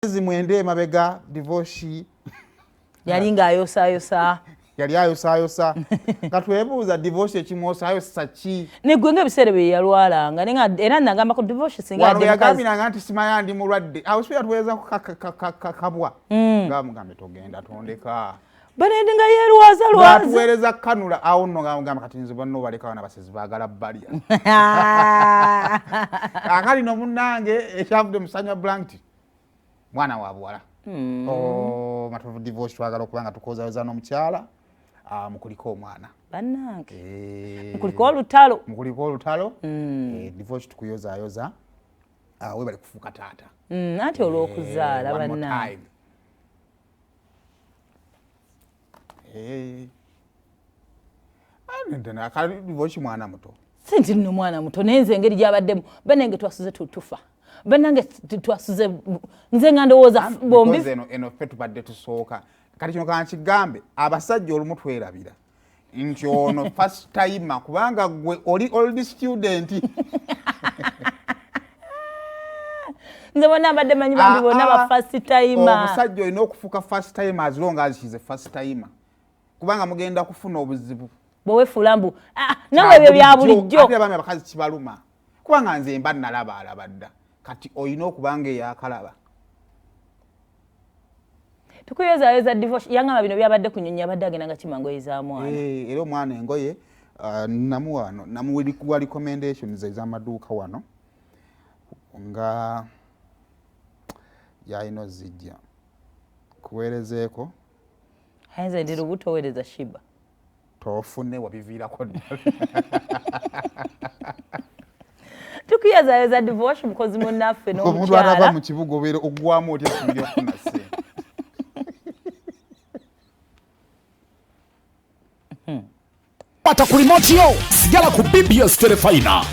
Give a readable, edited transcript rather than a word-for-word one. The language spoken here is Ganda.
Mwende mabega Devosh yali ng'ayosayosa yali ayosayosa nga twebuuza Devosh ekimwosayosa ki ne gwe ng'ebiseera bye yalwalanga era nagamba ko Devosh singa wano yagambiranga nti simanya ndi mulwadde awo sibe yatuweereza kabwa ngamugambe togenda tondeka banendi nga yeerwaza atuweereza kanula awo nno ngamba kati nze banno balekawo n'abasezi baagala balya akali no munnange ekyavudde musanya blanket mwana wa buwala Matovu Devosh twagala okubanga tukozaayoza n'omukyala mukuliko omwana bannange mukuliko olutalo Devosh tukuyozaayoza webale kufuuka taata anti olw'okuzaala bannange Devosh mwana muto sinti nno mwana muto naye nze engeri gy'abaddemu bannange twasuze tufa bannange twasuze nze nga ndowooza bombi eno ffe tubadde tusooka kati kino kankigambe abasajja olumu twerabira nti ono first time kubanga gwe oli old student nze bonna abadde manyi bambi bonna ba first time omusajja olina okufuuka first time as long as she's a first time kubanga mugenda kufuna obuzibu bwewefuula mbu nawe ebyo bya bulijjo ate abaami abakazi kibaluma kubanga nze mba nalaba alabadda kati olina okubanga eyakalaba tukuyozaayoza Devosh yangamba bino byabadde kunyonyi abadde agenda nga kimangoyi za mwana era omwana engoye namuwano namuwa recommendations ez'amaduuka wano nga yalina zijja kuweerezeeko nze ndi lubuto oweereza shiba tofune wabiviirako ddala tukuyozaayoza Devosh mukozi munnaffe n'omukyala omuntu atava mu kibuga obeera ogwamu otya kumira okufuna ssente pata ku remote yo sigala ku BBS Telefina.